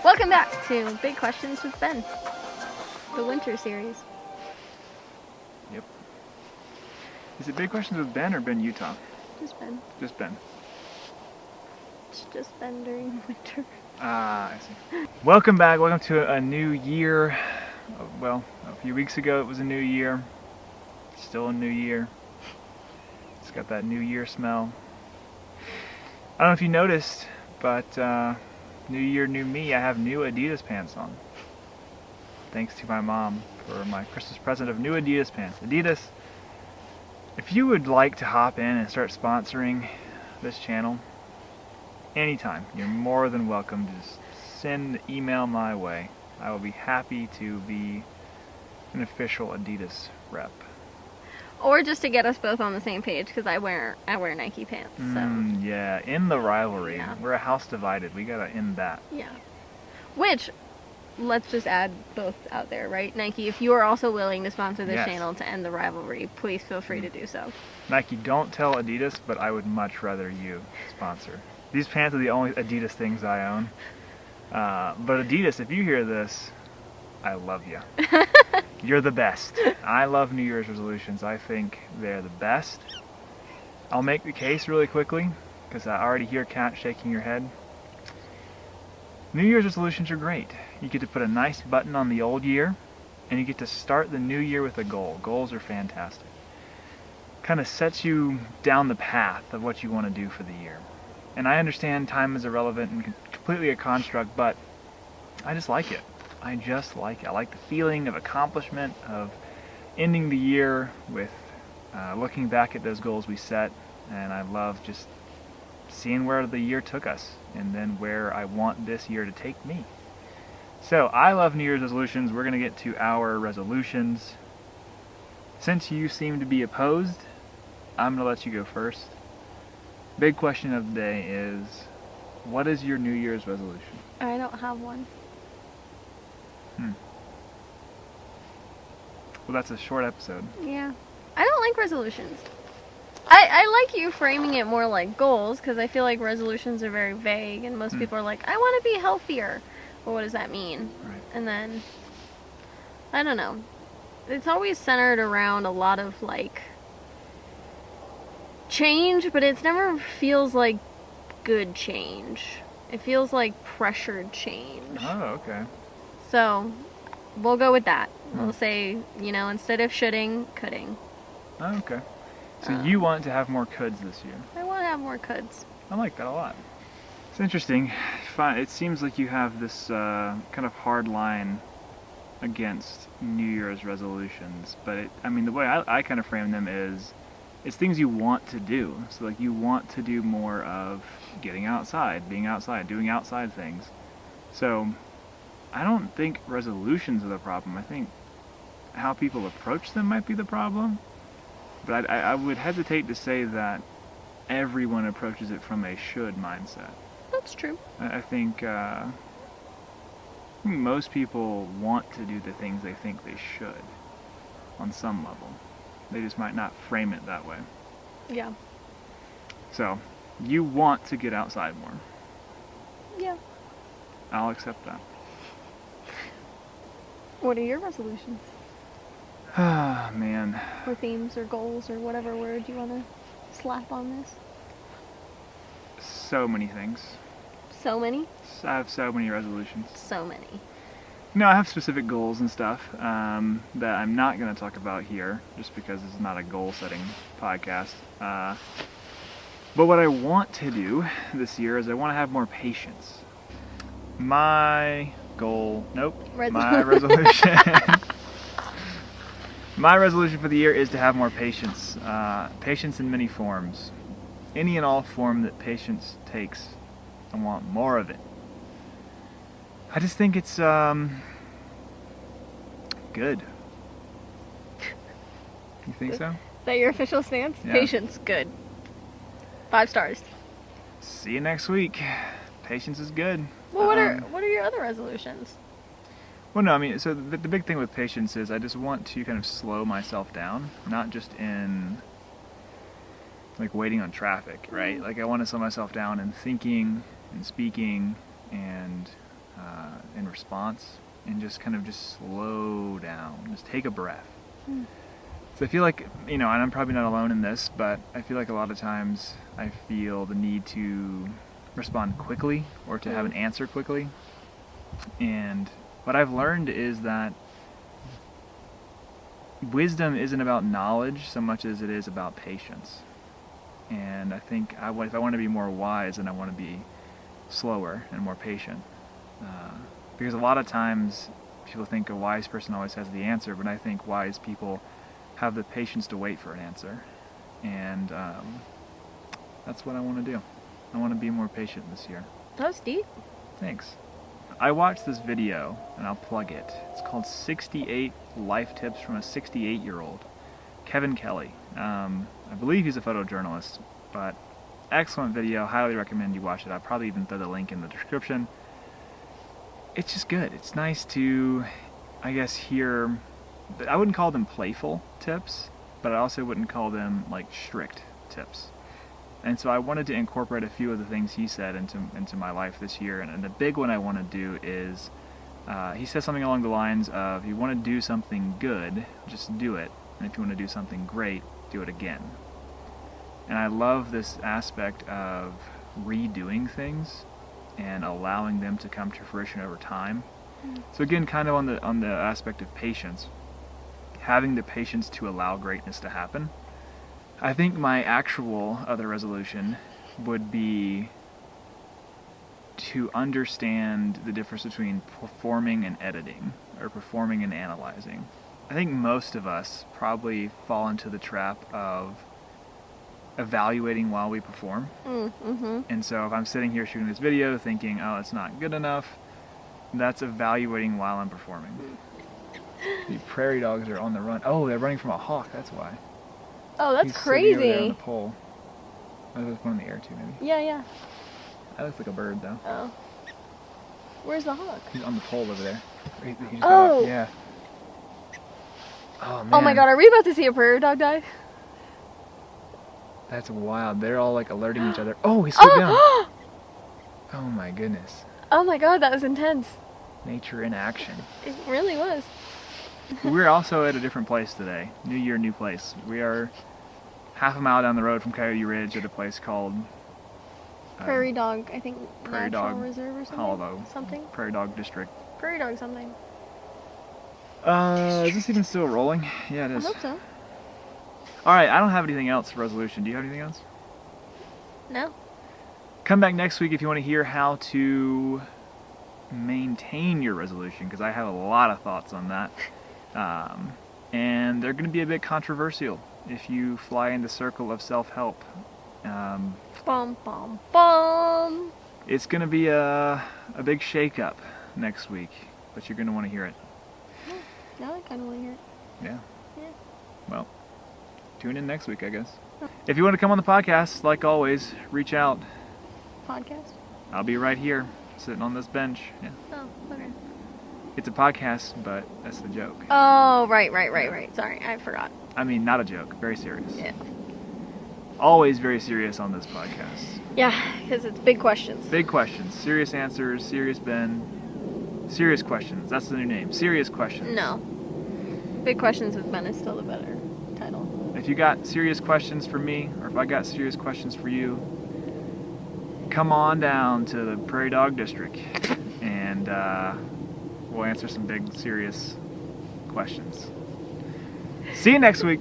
Welcome back to Big Questions with Ben, the winter series. Yep. Is it Big Questions with Ben or Ben Utah? Just Ben. Just Ben. It's just Ben during winter. Ah, I see. Welcome back. Welcome to a new year. Well, a few weeks ago it was a new year. Still a new year. It's got that new year smell. I don't know if you noticed, but new year, new me. I have new Adidas pants on. Thanks to my mom for my Christmas present of new Adidas pants. Adidas, if you would like to hop in and start sponsoring this channel, anytime, you're more than welcome to just send an email my way. I will be happy to be an official Adidas rep. Or just to get us both on the same page, because I wear Nike pants. So Yeah, in the rivalry. Yeah. We're a house divided. We gotta end that. yeah. Which, let's just add both out there, right? Nike, if you are also willing to sponsor this Yes. channel to end the rivalry, please feel free to do so. Nike, don't tell Adidas, but I would much rather you sponsor. These pants are the only Adidas things I own. But Adidas, if you hear this, I love you. You're the best. I love New Year's resolutions. I think they're the best. I'll make the case really quickly, because I already hear Kat shaking your head. New Year's resolutions are great. You get to put a nice button on the old year, and you get to start the new year with a goal. Goals are fantastic. Kind of sets you down the path of what you want to do for the year. And I understand time is irrelevant and completely a construct, but I just like it. I just like it. I like the feeling of accomplishment, of ending the year with looking back at those goals we set, and I love just seeing where the year took us and then where I want this year to take me. So I love New Year's resolutions. We're going to get to our resolutions. Since you seem to be opposed, I'm going to let you go first. Big question of the day is, what is your New Year's resolution? I don't have one. Well, that's a short episode. Yeah. I don't like resolutions. I like you framing it more like goals, because I feel like resolutions are very vague, and most people are like, I want to be healthier. Well, what does that mean? Right. And then, I don't know. It's always centered around a lot of, like, change, but it never feels like good change. It feels like pressured change. Oh, okay. So, we'll go with that. We'll say, instead of shoulding, coulding. Oh, okay. So you want to have more coulds this year. I want to have more coulds. I like that a lot. It's interesting. It seems like you have this kind of hard line against New Year's resolutions, but the way I kind of frame them is, it's things you want to do. So like you want to do more of getting outside, being outside, doing outside things. So I don't think resolutions are the problem. I think how people approach them might be the problem. But I would hesitate to say that everyone approaches it from a should mindset. That's true. I think most people want to do the things they think they should on some level. They just might not frame it that way. Yeah. So, you want to get outside more. Yeah. I'll accept that. What are your resolutions? Ah, man. Or themes or goals or whatever word you want to slap on this? So many things. So many? I have so many resolutions. So many. No, I have specific goals and stuff that I'm not going to talk about here, just because this is not a goal-setting podcast. But what I want to do this year is I want to have more patience. My goal, my resolution. My resolution for the year is to have more patience. Patience in many forms. Any and all form that patience takes, I want more of it. I just think it's good. You think so? Is that your official stance? Yeah. Patience, good. 5 stars. See you next week. Patience is good. Well, what are your other resolutions? Well, no, so the big thing with patience is I just want to kind of slow myself down, not just in like waiting on traffic, right? Like I want to slow myself down in thinking and speaking and in response, and just kind of just slow down, just take a breath. So I feel like, and I'm probably not alone in this, but I feel like a lot of times I feel the need to respond quickly or to have an answer quickly. And what I've learned is that wisdom isn't about knowledge so much as it is about patience. And I think if I want to be more wise, then I want to be slower and more patient. Because a lot of times people think a wise person always has the answer, but I think wise people have the patience to wait for an answer. And that's what I want to do. I want to be more patient this year. That was deep. Thanks. I watched this video, and I'll plug it. It's called 68 Life Tips from a 68-year-old. Kevin Kelly. I believe he's a photojournalist, but excellent video. Highly recommend you watch it. I'll probably even throw the link in the description. It's just good. It's nice to, I guess, hear, I wouldn't call them playful tips, but I also wouldn't call them like strict tips. And so I wanted to incorporate a few of the things he said into my life this year. And the big one I want to do is, he says something along the lines of, if you want to do something good, just do it. And if you want to do something great, do it again. And I love this aspect of redoing things and allowing them to come to fruition over time. So again, kind of on the aspect of patience, having the patience to allow greatness to happen. I think my actual other resolution would be to understand the difference between performing and editing, or performing and analyzing. I think most of us probably fall into the trap of evaluating while we perform. And so if I'm sitting here shooting this video thinking, oh, it's not good enough, that's evaluating while I'm performing. The prairie dogs are on the run. Oh, they're running from a hawk, that's why. Oh, that's He's sitting over there on crazy. the pole. Oh, there's one in the air too, maybe. Yeah. That looks like a bird, though. Oh. Where's the hawk? He's on the pole over there. He just got Oh. off. Yeah. Oh, man. Oh my god, are we about to see a prairie dog die? That's wild. They're all like alerting each other. Oh, he slowed down. Oh my goodness. Oh my god, that was intense. Nature in action. It really was. We're also at a different place today. New year, new place. We are half a mile down the road from Coyote Ridge at a place called Prairie Dog, I think, Prairie Natural Dog Reserve or something? Hollow. Something? Prairie Dog District. Prairie Dog something. Is this even still rolling? Yeah, it I is. hope so. Alright, I don't have anything else for resolution. Do you have anything else? No? Come back next week if you want to hear how to maintain your resolution, because I have a lot of thoughts on that. And they're going to be a bit controversial if you fly in the circle of self-help. Bum, bum, bum. It's going to be a big shake-up next week, but you're going to want to hear it. Now I kind of want to hear it. Yeah. Yeah. Well, tune in next week, I guess. If you want to come on the podcast, like always, reach out. Podcast? I'll be right here, sitting on this bench. Yeah. Oh, okay. It's a podcast, but that's the joke. Oh, right. Sorry, I forgot. I mean, not a joke. Very serious. Yeah. Always very serious on this podcast. Yeah, because it's big questions. Big questions. Serious answers. Serious Ben. Serious questions. That's the new name. Serious questions. No. Big questions with Ben is still the better title. If you got serious questions for me, or if I got serious questions for you, come on down to the Prairie Dog District, and we'll answer some big, serious questions. See you next week.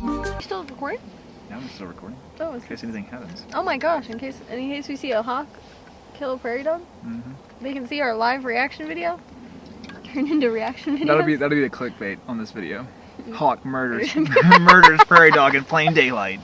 You still recording? Yeah, I'm still recording, Oh, in case anything happens. oh my gosh, in case we see a hawk kill a prairie dog, they can see our live reaction video. Turn into reaction videos. That'll be the clickbait on this video. Hawk murders prairie dog in plain daylight.